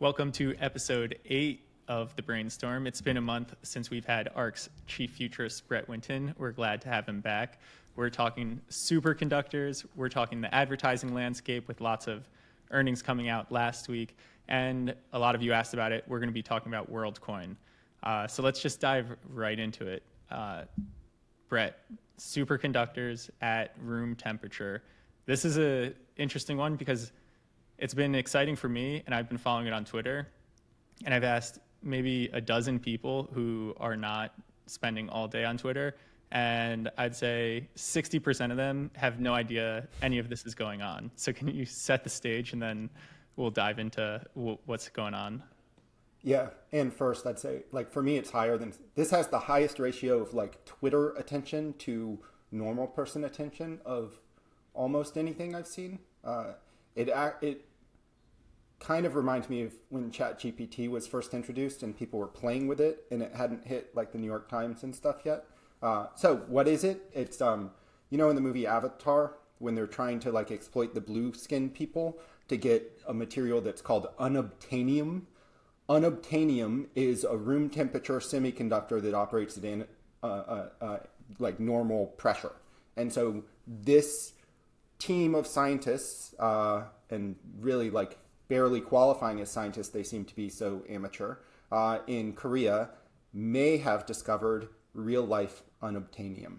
Welcome to episode 8 of the Brainstorm. It's been a month since we've had ARC's chief futurist, Winton. We're glad to have him back. We're talking superconductors. We're talking the advertising landscape with lots of earnings coming out last week. And a lot of you asked about it. We're going to be talking about Worldcoin. So let's just dive right into it. Brett, superconductors at room temperature. This is an interesting one because it's been exciting for me, and I've been following it on Twitter. And I've asked maybe a dozen people who are not spending all day on Twitter, and I'd say 60% of them have no idea any of this is going on. So can you set the stage, and then we'll dive into what's going on? Yeah, and first I'd say, for me, it's higher than this has the highest ratio of Twitter attention to normal person attention of almost anything I've seen. It kind of reminds me of when ChatGPT was first introduced and people were playing with it and it hadn't hit the New York Times and stuff yet. So what is it? It's in the movie Avatar when they're trying to exploit the blue skinned people to get a material that's called unobtainium. Unobtainium is a room temperature semiconductor that operates at normal pressure. And so this team of scientists, and really barely qualifying as scientists, they seem to be so amateur, in Korea may have discovered real life unobtainium.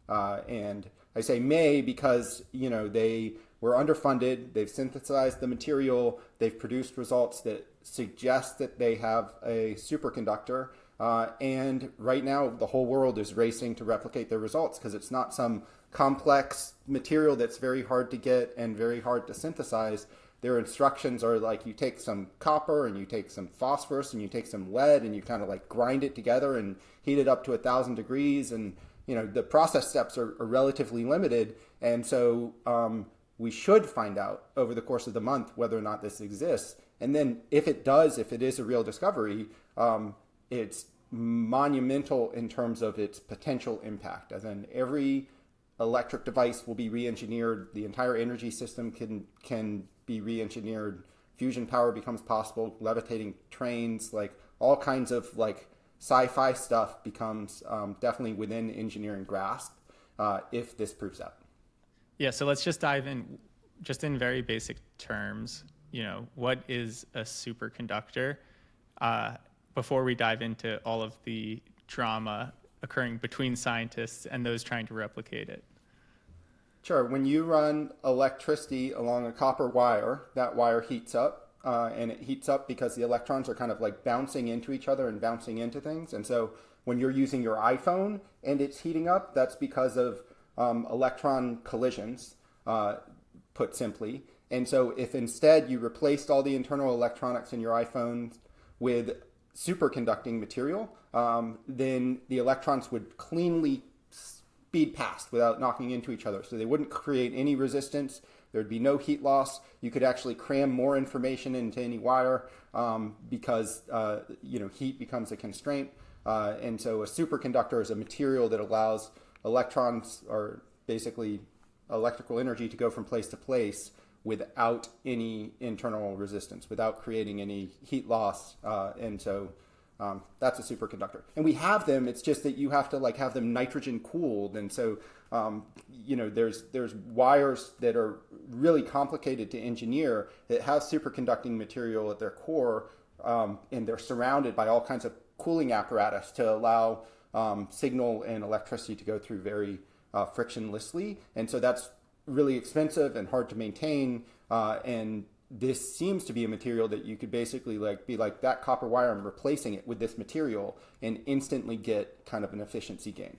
And I say may because, they were underfunded, they've synthesized the material, they've produced results that suggest that they have a superconductor. And right now the whole world is racing to replicate their results because it's not some complex material that's very hard to get and very hard to synthesize. Their instructions are you take some copper and you take some phosphorus and you take some lead and you kind of grind it together and heat it up to 1,000 degrees. And, the process steps are relatively limited. And so we should find out over the course of the month whether or not this exists. And then if it does, if it is a real discovery, it's monumental in terms of its potential impact. As in every electric device will be re-engineered. The entire energy system can be re-engineered. Fusion power becomes possible. Levitating trains, all kinds of sci-fi stuff becomes definitely within engineering grasp if this proves out. Yeah, so let's just dive in, just in very basic terms. What is a superconductor? Before we dive into all of the drama occurring between scientists and those trying to replicate it. Sure. When you run electricity along a copper wire, that wire heats up, and it heats up because the electrons are kind of bouncing into each other and bouncing into things. And so when you're using your iPhone and it's heating up, that's because of electron collisions, put simply. And so if instead you replaced all the internal electronics in your iPhone with superconducting material, then the electrons would cleanly speed past without knocking into each other. So they wouldn't create any resistance. There'd be no heat loss. You could actually cram more information into any wire because heat becomes a constraint. And so a superconductor is a material that allows electrons, or basically electrical energy, to go from place to place without any internal resistance, without creating any heat loss. And so that's a superconductor. And we have them, it's just that you have to have them nitrogen cooled. And so, there's wires that are really complicated to engineer that have superconducting material at their core, and they're surrounded by all kinds of cooling apparatus to allow signal and electricity to go through very frictionlessly. And so that's really expensive and hard to maintain. And this seems to be a material that you could basically be that copper wire and replacing it with this material and instantly get kind of an efficiency gain.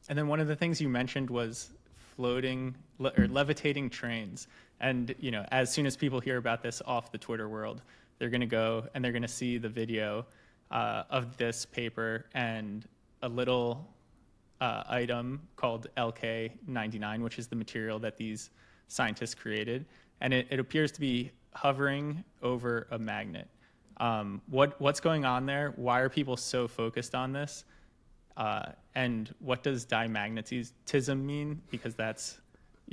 And then one of the things you mentioned was floating or levitating trains. And, as soon as people hear about this off the Twitter world, they're going to go and they're going to see the video of this paper and a little item called LK99, which is the material that these scientists created. And it appears to be hovering over a magnet. What's going on there? Why are people so focused on this? And what does dimagnetism mean? Because that's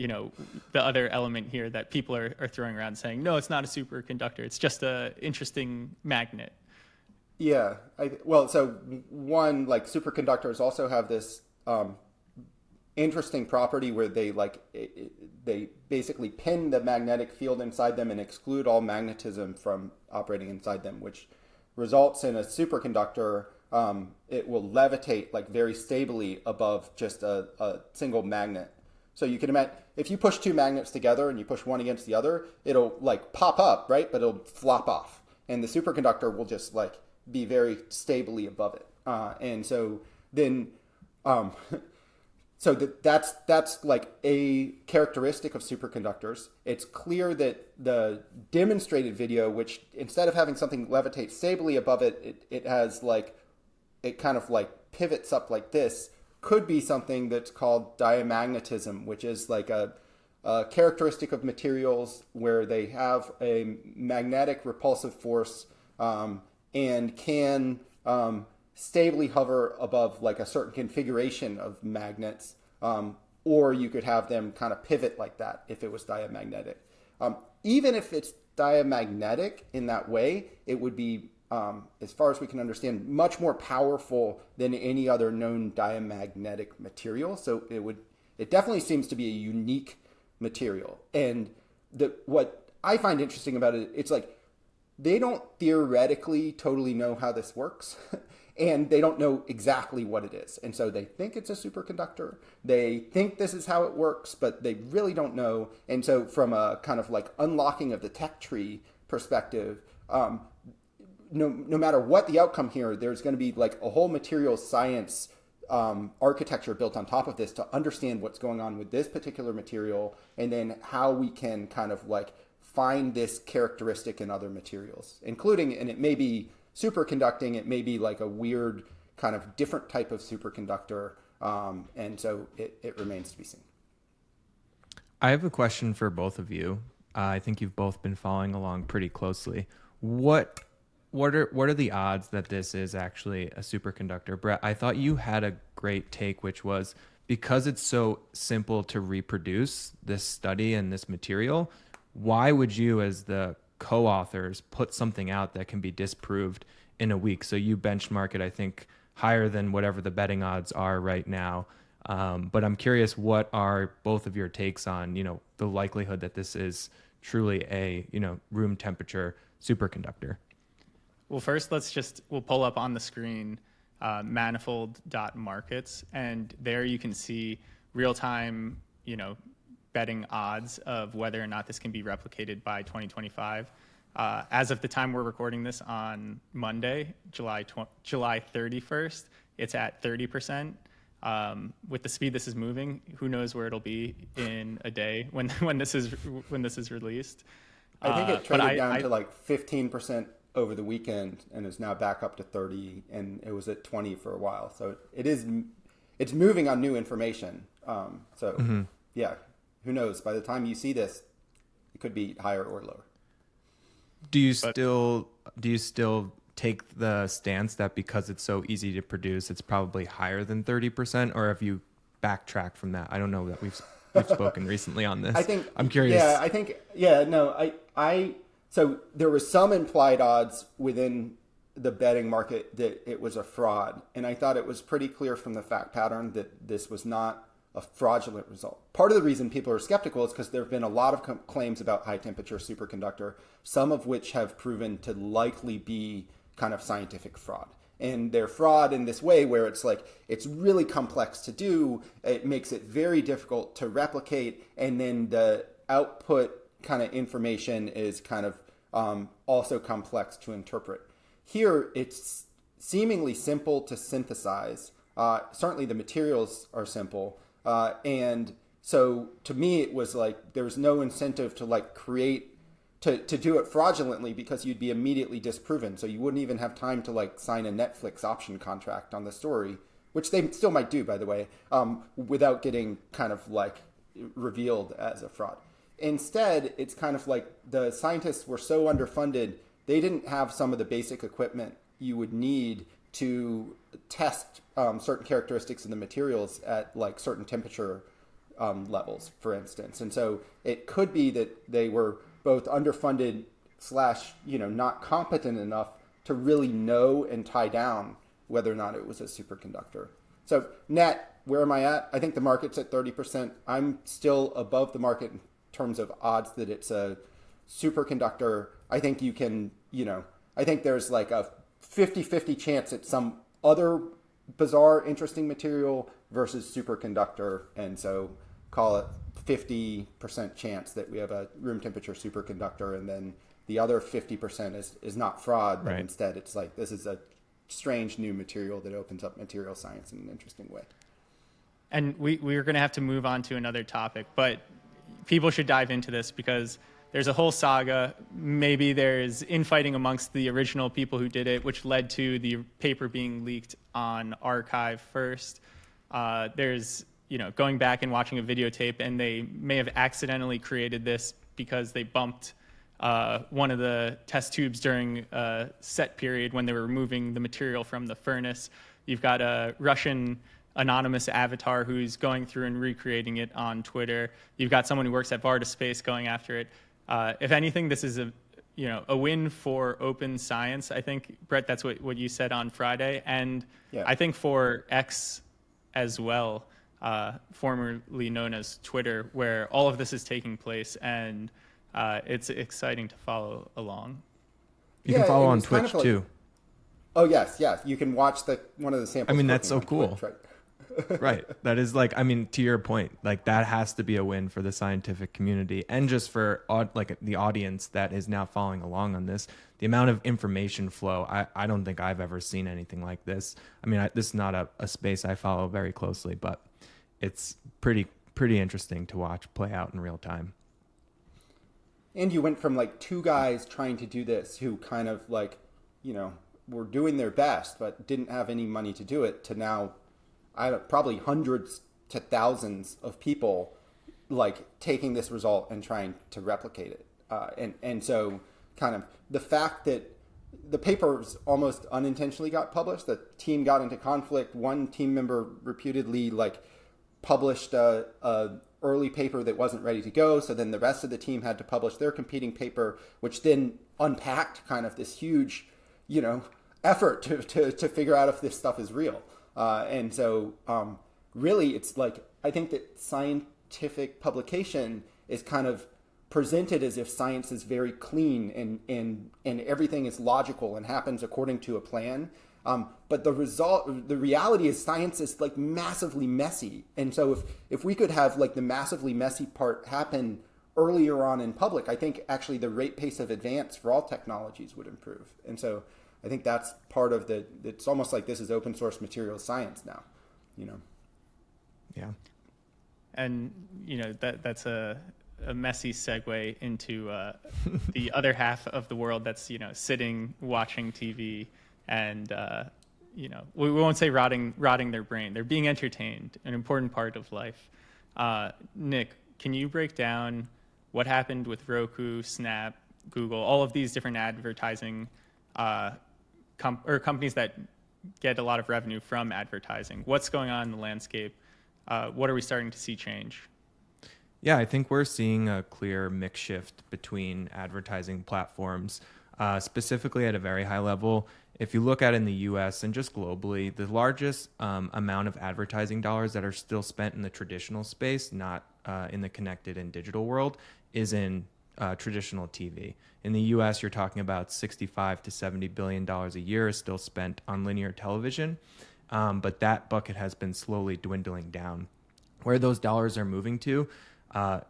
the other element here that people are throwing around saying, no, it's not a superconductor. It's just a interesting magnet. Yeah. Well, so one, like superconductors also have this interesting property where they basically pin the magnetic field inside them and exclude all magnetism from operating inside them, which results in a superconductor. It will levitate like very stably above just a single magnet. So you can imagine if you push two magnets together and you push one against the other, it'll like pop up, right? But it'll flop off, and the superconductor will just like be very stably above it. And so then, that's like a characteristic of superconductors. It's clear that the demonstrated video, which instead of having something levitate stably above it, it has like, it kind of like pivots up like this, could be something that's called diamagnetism, which is like a characteristic of materials where they have a magnetic repulsive force and can stably hover above like a certain configuration of magnets, or you could have them kind of pivot like that if it was diamagnetic. Even if it's diamagnetic in that way, it would be, as far as we can understand, much more powerful than any other known diamagnetic material. So it definitely seems to be a unique material. And what I find interesting about it, it's like they don't theoretically totally know how this works. And they don't know exactly what it is. And so they think it's a superconductor. They think this is how it works, but they really don't know. And so from a kind of like unlocking of the tech tree perspective, no matter what the outcome here, there's going to be like a whole materials science architecture built on top of this to understand what's going on with this particular material, and then how we can kind of like find this characteristic in other materials, including, and it may be superconducting, it may be like a weird kind of different type of superconductor, and so it remains to be seen. I have a question for both of you. I think you've both been following along pretty closely. What are the odds that this is actually a superconductor? Brett, I thought you had a great take, which was because it's so simple to reproduce this study and this material, why would you as the co-authors put something out that can be disproved in a week? So you benchmark it, I think, higher than whatever the betting odds are right now. But I'm curious, what are both of your takes on, the likelihood that this is truly a, room temperature superconductor? Well, first, we'll pull up on the screen manifold.markets, and there you can see real-time, betting odds of whether or not this can be replicated by 2025. As of the time we're recording this on Monday, July 31st, it's at 30%. With the speed this is moving, who knows where it'll be in a day when this is released. I think it traded down to like 15% over the weekend and is now back up to 30, and it was at 20 for a while. So it's moving on new information. Yeah, who knows? By the time you see this, it could be higher or lower. Do you still take the stance that because it's so easy to produce, it's probably higher than 30%, or have you backtracked from that? I don't know that we've spoken recently on this. I'm curious. So there was some implied odds within the betting market that it was a fraud. And I thought it was pretty clear from the fact pattern that this was not a fraudulent result. Part of the reason people are skeptical is because there have been a lot of claims about high temperature superconductor, some of which have proven to likely be kind of scientific fraud. And they're fraud in this way where it's like, it's really complex to do. It makes it very difficult to replicate. And then the output kind of information is kind of also complex to interpret. Here, it's seemingly simple to synthesize. Certainly the materials are simple. And so to me, it was like, there was no incentive to like to do it fraudulently because you'd be immediately disproven. So you wouldn't even have time to like sign a Netflix option contract on the story, which they still might do, by the way, without getting kind of like revealed as a fraud. Instead, it's kind of like the scientists were so underfunded, they didn't have some of the basic equipment you would need to test certain characteristics in the materials at like certain temperature levels, for instance. And so it could be that they were both underfunded slash, not competent enough to really know and tie down whether or not it was a superconductor. So net, where am I at? I think the market's at 30%. I'm still above the market in terms of odds that it's a superconductor. I think you can, I think there's like a 50-50 chance it's some other bizarre, interesting material versus superconductor. And so call it 50% chance that we have a room temperature superconductor, and then the other 50% is not fraud, but instead it's like this is a strange new material that opens up material science in an interesting way. And we're going to have to move on to another topic, but people should dive into this because there's a whole saga. Maybe there's infighting amongst the original people who did it, which led to the paper being leaked on archive first. There's, going back and watching a videotape, and they may have accidentally created this because they bumped one of the test tubes during a set period when they were removing the material from the furnace. You've got a Russian anonymous avatar who's going through and recreating it on Twitter. You've got someone who works at Varda Space going after it. If anything, this is a win for open science. I think, Brett, that's what you said on Friday. And yeah. I think for X as well, formerly known as Twitter, where all of this is taking place, and it's exciting to follow along. You can follow on Twitch too. Oh yes. You can watch one of the samples. I mean, that's so cool. Twitch, right? Right. That is to your point, that has to be a win for the scientific community and just for the audience that is now following along on this. The amount of information flow, I don't think I've ever seen anything like this. I mean, this is not a space I follow very closely, but it's pretty interesting to watch play out in real time. And you went from two guys trying to do this who kind of were doing their best but didn't have any money to do it to now probably hundreds to thousands of people taking this result and trying to replicate it. And so kind of the fact that the papers almost unintentionally got published, the team got into conflict. One team member reputedly published a early paper that wasn't ready to go. So then the rest of the team had to publish their competing paper, which then unpacked kind of this huge, effort to figure out if this stuff is real. And so really it's I think that scientific publication is kind of presented as if science is very clean and everything is logical and happens according to a plan. But the reality is science is massively messy. And so if we could have the massively messy part happen earlier on in public, I think actually the rate pace of advance for all technologies would improve. And so I think that's part of it's almost like this is open source material science now, Yeah. And, that's a messy segue into the other half of the world that's, sitting, watching TV and, we won't say rotting their brain. They're being entertained, an important part of life. Nick, can you break down what happened with Roku, Snap, Google, all of these different advertising companies that get a lot of revenue from advertising? What's going on in the landscape? What are we starting to see change? Yeah, I think we're seeing a clear mix shift between advertising platforms, specifically at a very high level. If you look at in the US and just globally, the largest amount of advertising dollars that are still spent in the traditional space, not in the connected and digital world, is in traditional TV. In the US, you're talking about $65 to $70 billion a year is still spent on linear television, but that bucket has been slowly dwindling down. Where those dollars are moving to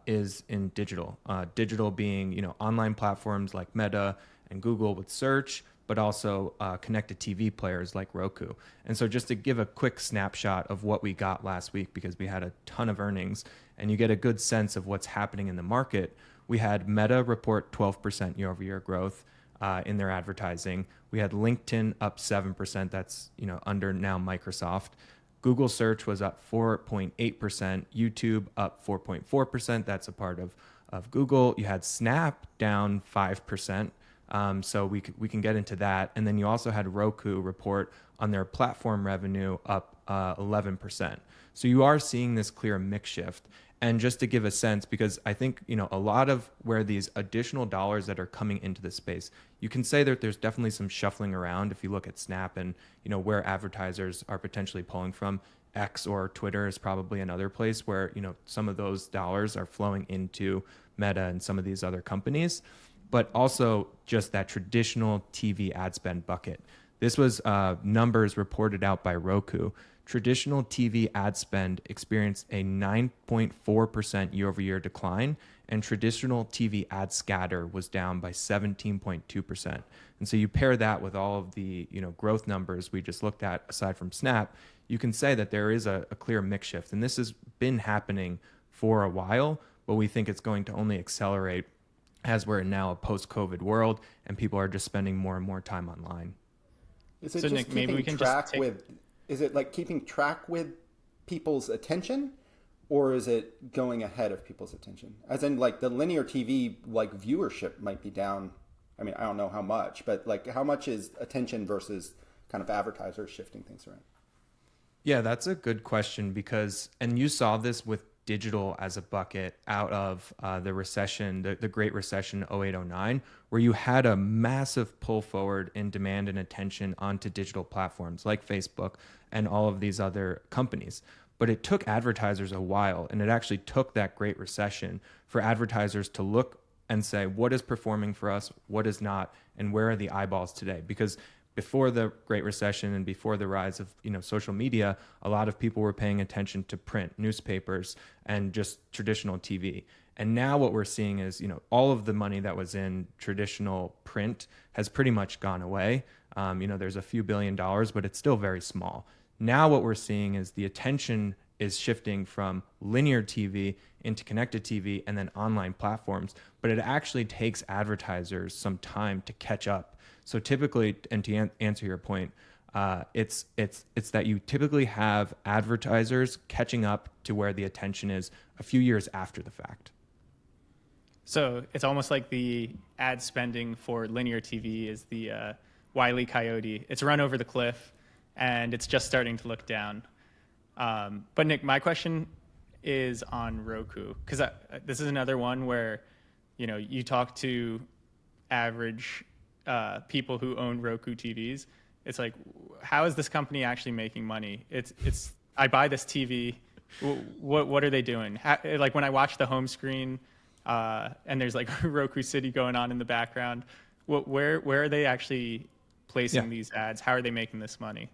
is in digital. Digital being, online platforms like Meta and Google with search, but also connected TV players like Roku. And so just to give a quick snapshot of what we got last week, because we had a ton of earnings, and you get a good sense of what's happening in the market. We had Meta report 12% year-over-year growth in their advertising. We had LinkedIn up 7%. That's under now Microsoft. Google search was up 4.8%. YouTube up 4.4%. That's a part of Google. You had Snap down 5%. So we can get into that. And then you also had Roku report on their platform revenue up 11%. So you are seeing this clear mix shift. And just to give a sense, because I think, a lot of where these additional dollars that are coming into the space, you can say that there's definitely some shuffling around. If you look at Snap and, where advertisers are potentially pulling from, X or Twitter is probably another place where, some of those dollars are flowing into Meta and some of these other companies, but also just that traditional TV ad spend bucket. This was numbers reported out by Roku. Traditional TV ad spend experienced a 9.4% year-over-year decline, and traditional TV ad scatter was down by 17.2%. And so you pair that with all of the growth numbers we just looked at, aside from Snap, you can say that there is a clear mix shift. And this has been happening for a while, but we think it's going to only accelerate as we're in now a post-COVID world and people are just spending more and more time online. Is it So just Nick, maybe we keeping can track just take... with? Is it like keeping track with people's attention, or is it going ahead of people's attention? As in, like the linear TV viewership might be down. I mean, I don't know how much, but how much is attention versus kind of advertisers shifting things around? Yeah, that's a good question and you saw this with digital as a bucket out of the recession, the Great Recession 0809, where you had a massive pull forward in demand and attention onto digital platforms like Facebook and all of these other companies. But it took advertisers a while, and it actually took that Great Recession for advertisers to look and say, what is performing for us, what is not, and where are the eyeballs today? Because before the Great Recession and before the rise of social media, a lot of people were paying attention to print, newspapers, and just traditional TV. And now what we're seeing is all of the money that was in traditional print has pretty much gone away. There's a few $1 billion, but it's still very small. Now what we're seeing is the attention is shifting from linear TV into connected TV and then online platforms, but it actually takes advertisers some time to catch up. So typically, and to answer your point, it's that you typically have advertisers catching up to where the attention is a few years after the fact. So it's almost like the ad spending for linear TV is the Wile E. Coyote. It's run over the cliff, and it's just starting to look down. But Nick, my question is on Roku, because this is another one where you talk to average people who own Roku TVs. It's like, how is this company actually making money? It's I buy this TV. What are they doing? Like when I watch the home screen, and there's like Roku City going on in the background, where are they actually placing these ads? How are they making this money?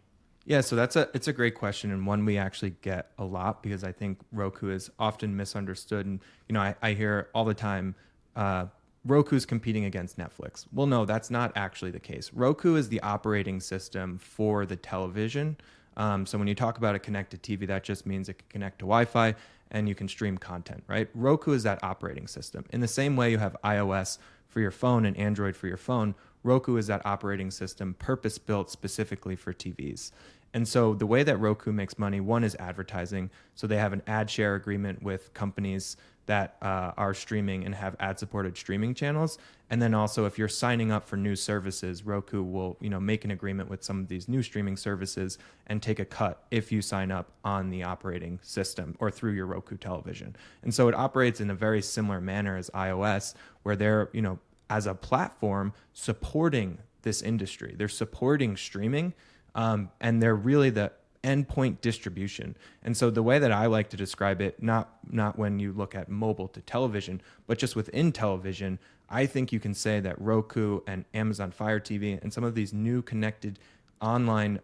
Yeah, so it's a great question, and one we actually get a lot because I think Roku is often misunderstood. And I hear all the time, Roku's competing against Netflix. Well, no, that's not actually the case. Roku is the operating system for the television. So when you talk about a connected TV, that just means it can connect to Wi-Fi and you can stream content, right? Roku is that operating system. In the same way you have iOS for your phone and Android for your phone, Roku is that operating system purpose-built specifically for TVs. And so the way that Roku makes money, one is advertising. So they have an ad share agreement with companies that are streaming and have ad-supported streaming channels. And then also, if you're signing up for new services, Roku will make an agreement with some of these new streaming services and take a cut if you sign up on the operating system or through your Roku television. And so it operates in a very similar manner as iOS, where they're as a platform supporting this industry. They're supporting streaming, and they're really the endpoint distribution. And so the way that I like to describe it, not when you look at mobile to television, but just within television, I think you can say that Roku and Amazon Fire TV and some of these new connected online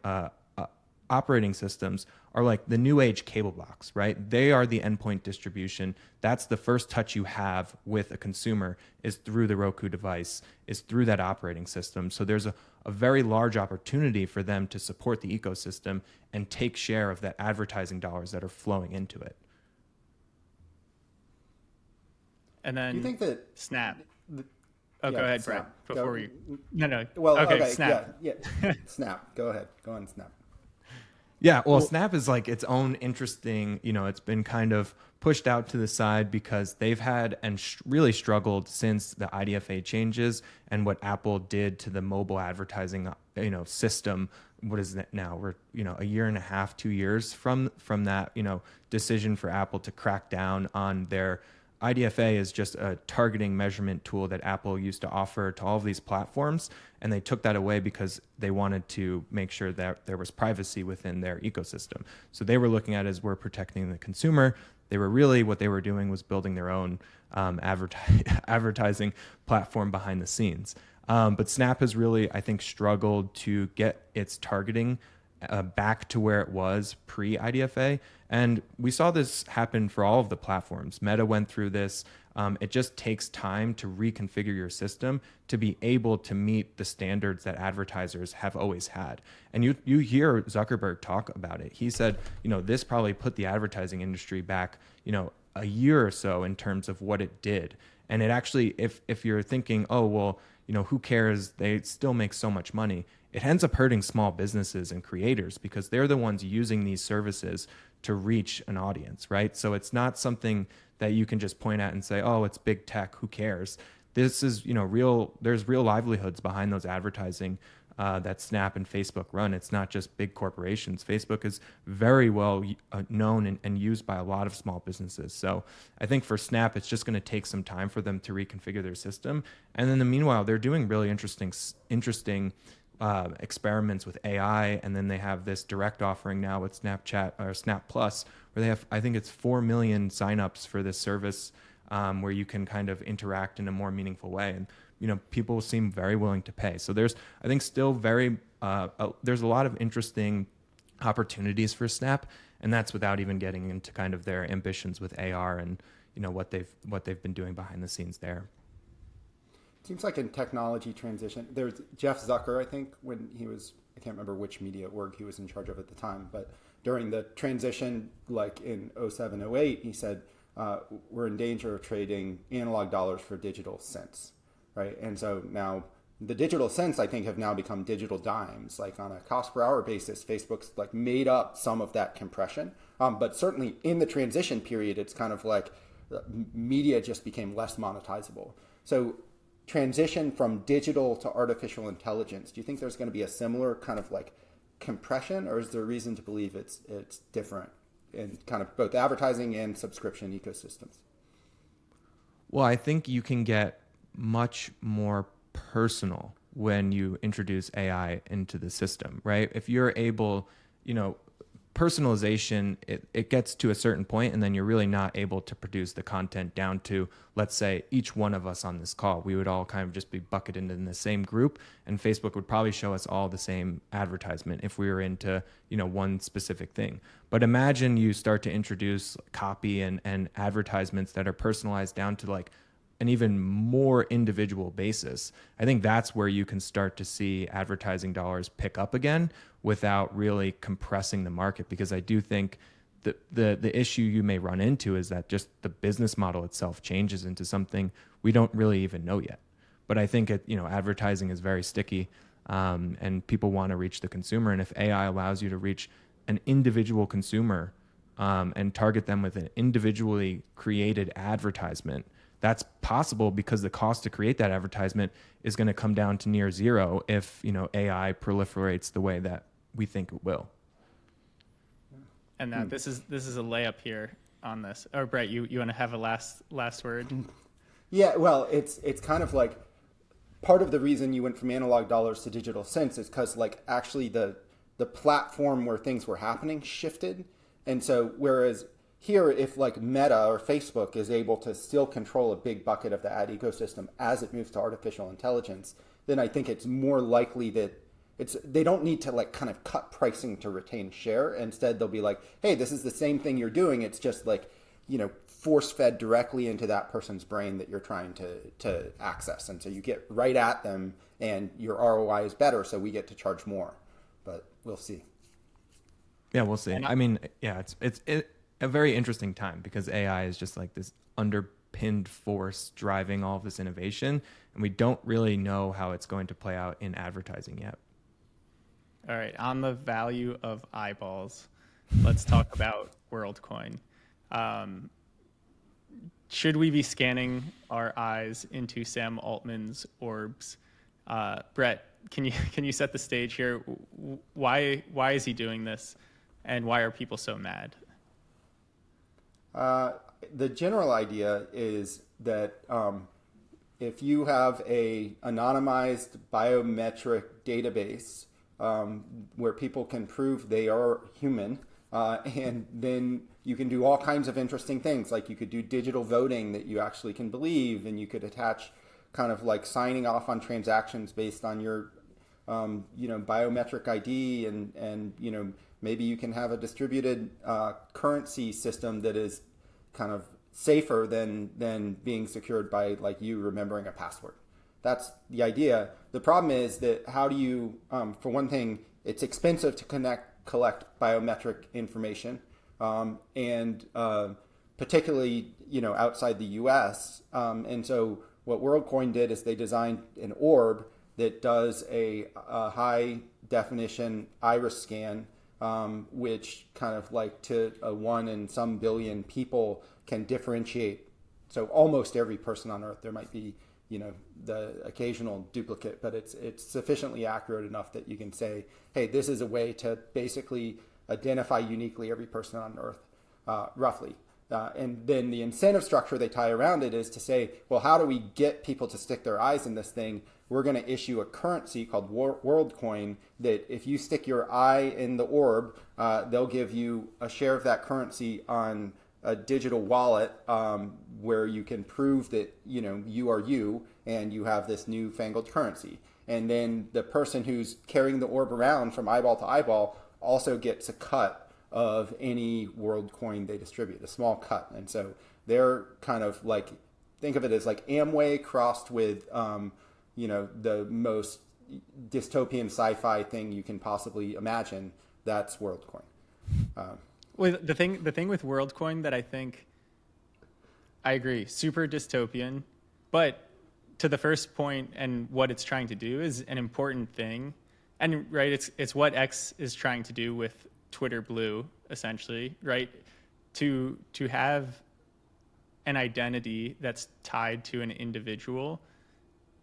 operating systems are like the new age cable box, right? They are the endpoint distribution. That's the first touch you have with a consumer is through the Roku device, is through that operating system. So there's a very large opportunity for them to support the ecosystem and take share of that advertising dollars that are flowing into it. And then Do you think that Snap. the- Oh, yeah, go ahead, Snap. Brett. Before we... No. Well, Okay, okay, Snap. yeah. Snap. Go ahead. Go on, Snap. Yeah, well, Snap is like its own interesting, it's been kind of pushed out to the side because they've had and really struggled since the IDFA changes and what Apple did to the mobile advertising, system. What is that now? We're, a year and a half, 2 years from that, decision for Apple to crack down on their IDFA is just a targeting measurement tool that Apple used to offer to all of these platforms. And they took that away because they wanted to make sure that there was privacy within their ecosystem. So they were looking at it as we're protecting the consumer. What they were doing was building their own advertising platform behind the scenes. But Snap has really, I think, struggled to get its targeting back to where it was pre-IDFA. And we saw this happen for all of the platforms. Meta went through this. It just takes time to reconfigure your system to be able to meet the standards that advertisers have always had. And you hear Zuckerberg talk about it. He said, this probably put the advertising industry back, a year or so in terms of what it did. And it actually, if you're thinking, oh, well, who cares? They still make so much money. It ends up hurting small businesses and creators because they're the ones using these services to reach an audience, right? So it's not something that you can just point at and say, oh, it's big tech, who cares? This is, there's real livelihoods behind those advertising that Snap and Facebook run. It's not just big corporations. Facebook is very well known and used by a lot of small businesses. So I think for Snap, it's just going to take some time for them to reconfigure their system. And in the meanwhile, they're doing really interesting experiments with AI, and then they have this direct offering now with Snapchat or Snap Plus, where they have, I think it's 4 million signups for this service, where you can kind of interact in a more meaningful way, and people seem very willing to pay. So there's, I think, still there's a lot of interesting opportunities for Snap, and that's without even getting into kind of their ambitions with AR and what they've been doing behind the scenes there. Seems like in technology transition, there's Jeff Zucker, I think, when he was, I can't remember which media org he was in charge of at the time, but during the transition, like in 07, 08, he said, we're in danger of trading analog dollars for digital cents, right? And so now the digital cents, I think, have now become digital dimes. Like on a cost per hour basis, Facebook's like made up some of that compression. But certainly in the transition period, it's kind of like media just became less monetizable. So transition from digital to artificial intelligence, do you think there's going to be a similar kind of like compression, or is there reason to believe it's different in kind of both advertising and subscription ecosystems? Well, I think you can get much more personal when you introduce AI into the system, right? If you're able, personalization, it gets to a certain point, and then you're really not able to produce the content down to, let's say, each one of us on this call. We would all kind of just be bucketed in the same group, and Facebook would probably show us all the same advertisement if we were into, one specific thing. But imagine you start to introduce copy and advertisements that are personalized down to like an even more individual basis. I think that's where you can start to see advertising dollars pick up again without really compressing the market, because I do think the issue you may run into is that just the business model itself changes into something we don't really even know yet. But I think advertising is very sticky, and people want to reach the consumer. And if AI allows you to reach an individual consumer and target them with an individually created advertisement, that's possible because the cost to create that advertisement is going to come down to near zero if AI proliferates the way that we think it will. And that this is a layup here on this. Oh, Brett, you want to have a last word? Yeah, well, it's kind of like part of the reason you went from analog dollars to digital cents is because like actually the platform where things were happening shifted, and so whereas here, if like Meta or Facebook is able to still control a big bucket of the ad ecosystem as it moves to artificial intelligence, then I think it's more likely that they don't need to like kind of cut pricing to retain share. Instead, they'll be like, hey, this is the same thing you're doing. It's just like, force fed directly into that person's brain that you're trying to access. And so you get right at them and your ROI is better. So we get to charge more, but we'll see. Yeah, we'll see. I mean, yeah, it's a very interesting time because AI is just like this underpinned force driving all of this innovation, and we don't really know how it's going to play out in advertising yet. All right, on the value of eyeballs, let's talk about Worldcoin. Um, should we be scanning our eyes into Sam Altman's orbs? Brett, can you set the stage here? Why is he doing this, and why are people so mad? The general idea is that if you have a anonymized biometric database where people can prove they are human, and then you can do all kinds of interesting things, like you could do digital voting that you actually can believe, and you could attach kind of like signing off on transactions based on your biometric ID, and maybe you can have a distributed currency system that is kind of safer than being secured by like you remembering a password. That's the idea. The problem is that how do you, for one thing, it's expensive to collect biometric information, and particularly outside the U.S. And so what Worldcoin did is they designed an orb that does a high definition iris scan, which kind of like to a 1 in some billion people can differentiate. So almost every person on Earth, there might be the occasional duplicate, but it's sufficiently accurate enough that you can say, hey, this is a way to basically identify uniquely every person on Earth, roughly. And then the incentive structure they tie around it is to say, well, how do we get people to stick their eyes in this thing? We're going to issue a currency called Worldcoin that if you stick your eye in the orb, they'll give you a share of that currency on a digital wallet, where you can prove that you are you and you have this newfangled currency. And then the person who's carrying the orb around from eyeball to eyeball also gets a cut of any Worldcoin they distribute, a small cut. And so they're kind of like, think of it as like Amway crossed with the most dystopian sci-fi thing you can possibly imagine. That's Worldcoin. Well, the thing with Worldcoin that I think, I agree, super dystopian, but to the first point and what it's trying to do is an important thing, and right, it's what X is trying to do with Twitter Blue, essentially, right? To have an identity that's tied to an individual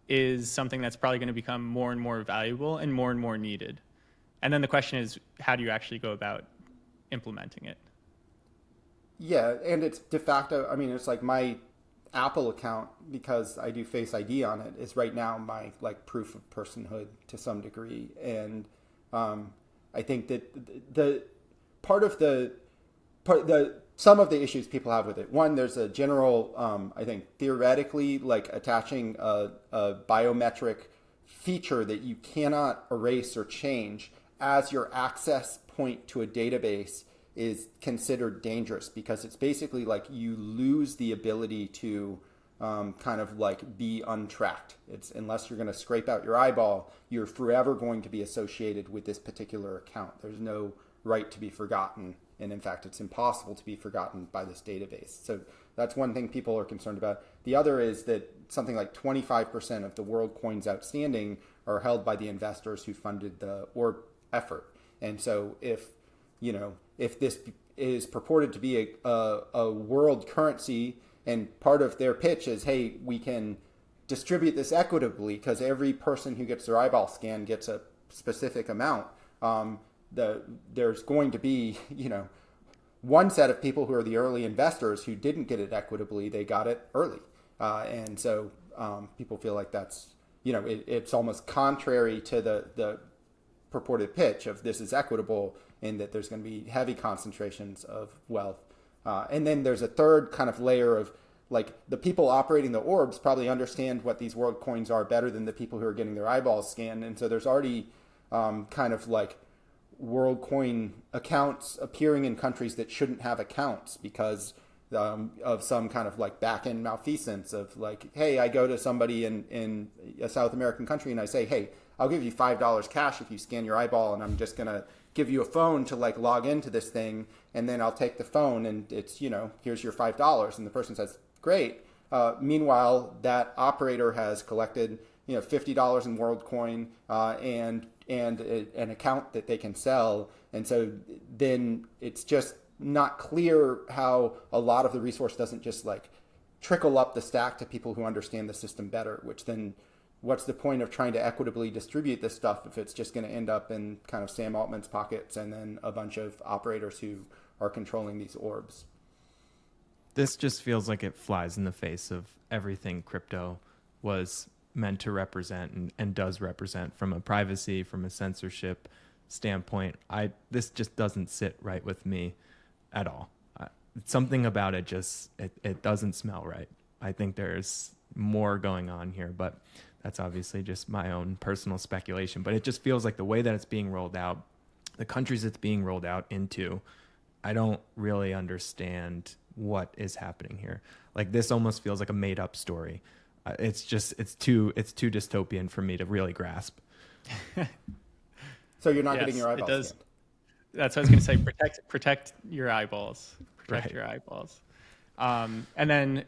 is something that's probably going to become more and more valuable and more needed. And then the question is, how do you actually go about implementing it? Yeah, and it's de facto. I mean, it's like my Apple account, because I do Face ID on it, is right now my like proof of personhood to some degree. And I think that the some of the issues people have with it. One, there's a general, I think theoretically, like attaching a biometric feature that you cannot erase or change as your access point to a database is considered dangerous, because it's basically like you lose the ability to kind of like be untracked. It's unless you're going to scrape out your eyeball, you're forever going to be associated with this particular account. There's no right to be forgotten. And in fact, it's impossible to be forgotten by this database. So that's one thing people are concerned about. The other is that something like 25% of the Worldcoins outstanding are held by the investors who funded the orb effort. And so if this is purported to be a world currency, and part of their pitch is, hey, we can distribute this equitably because every person who gets their eyeball scan gets a specific amount. There's going to be, one set of people who are the early investors who didn't get it equitably. They got it early. And so people feel like that's, it's almost contrary to the purported pitch of this is equitable, in that there's going to be heavy concentrations of wealth. And then there's a third kind of layer of, like, the people operating the orbs probably understand what these Worldcoins are better than the people who are getting their eyeballs scanned. And so there's already kind of like Worldcoin accounts appearing in countries that shouldn't have accounts because of some kind of like back-end malfeasance of like, hey, I go to somebody in a South American country and I say, hey, I'll give you $5 cash if you scan your eyeball, and I'm just going to give you a phone to like log into this thing, and then I'll take the phone and it's, here's your $5. And the person says, great. Meanwhile, that operator has collected, $50 in Worldcoin, and an account that they can sell. And so then it's just not clear how a lot of the resource doesn't just like trickle up the stack to people who understand the system better, which then what's the point of trying to equitably distribute this stuff if it's just going to end up in kind of Sam Altman's pockets and then a bunch of operators who are controlling these orbs? This just feels like it flies in the face of everything crypto was meant to represent and does represent from a privacy, from a censorship standpoint. This just doesn't sit right with me at all. Something about it it doesn't smell right. I think there's more going on here, but that's obviously just my own personal speculation. But it just feels like the way that it's being rolled out, the countries it's being rolled out into, I don't really understand what is happening here. Like, this almost feels like a made up story. It's too dystopian for me to really grasp. So you're not getting your eyeballs it does. scanned. That's what I was going to say. Protect your eyeballs. Protect Right. your eyeballs. And then,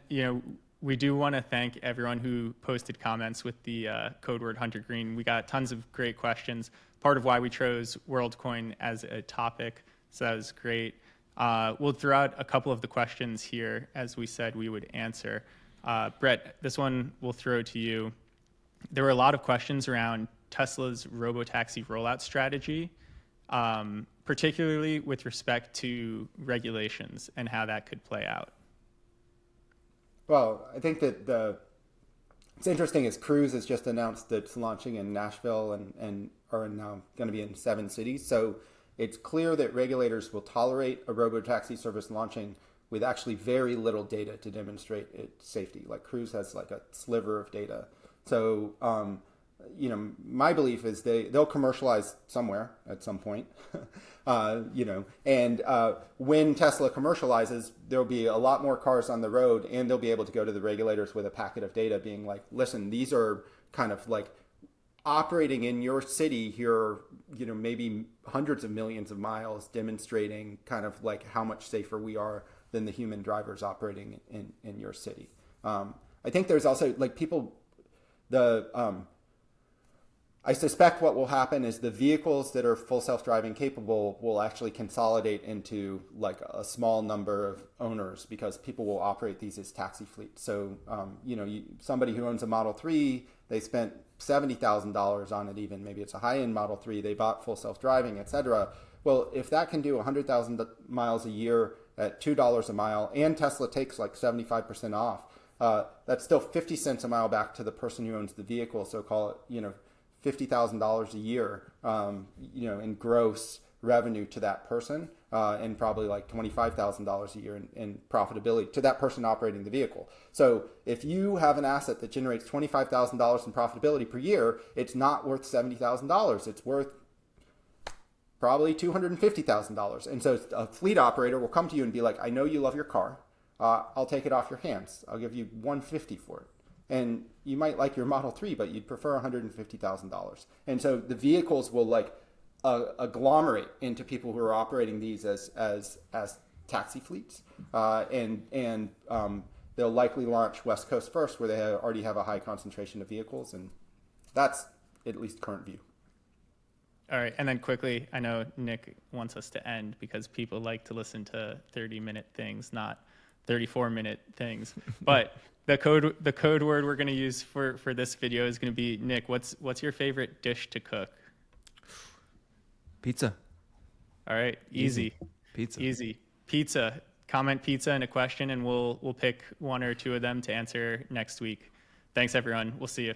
we do want to thank everyone who posted comments with the code word Hunter Green. We got tons of great questions. Part of why we chose Worldcoin as a topic. So that was great. We'll throw out a couple of the questions here, as we said we would answer. Brett, this one we'll throw to you. There were a lot of questions around Tesla's robotaxi rollout strategy, particularly with respect to regulations and how that could play out. Well, I think that it's interesting is Grous has just announced that it's launching in Nashville and are now going to be in 7 cities. So it's clear that regulators will tolerate a robotaxi service launching with actually very little data to demonstrate its safety. Like, Grous has like a sliver of data. So, my belief is they'll commercialize somewhere at some point, and when Tesla commercializes, there'll be a lot more cars on the road, and they'll be able to go to the regulators with a packet of data being like, listen, these are kind of like operating in your city here, maybe hundreds of millions of miles, demonstrating kind of like how much safer we are than the human drivers operating in your city. I think there's also like I suspect what will happen is the vehicles that are full self-driving capable will actually consolidate into like a small number of owners, because people will operate these as taxi fleets. So, somebody who owns a Model 3, they spent $70,000 on it, even maybe it's a high-end Model 3, they bought full self-driving, etc. Well, if that can do 100,000 miles a year at $2 a mile, and Tesla takes like 75% off, that's still 50 cents a mile back to the person who owns the vehicle. So call it, $50,000 a year, in gross revenue to that person, and probably like $25,000 a year in profitability to that person operating the vehicle. So if you have an asset that generates $25,000 in profitability per year, it's not worth $70,000. It's worth probably $250,000. And so a fleet operator will come to you and be like, I know you love your car. I'll take it off your hands. I'll give you $150 for it. And you might like your Model 3, but you'd prefer $150,000. And so the vehicles will like agglomerate into people who are operating these as taxi fleets, and they'll likely launch West Coast first, where they already have a high concentration of vehicles, and that's at least current view. All right, and then quickly, I know Nick wants us to end because people like to listen to 30-minute things, not 34-minute things. But the code word we're going to use for this video is going to be, Nick, what's your favorite dish to cook? Pizza. All right, easy. Pizza. Easy. Pizza. Comment pizza and a question, and we'll pick one or two of them to answer next week. Thanks, everyone. We'll see you.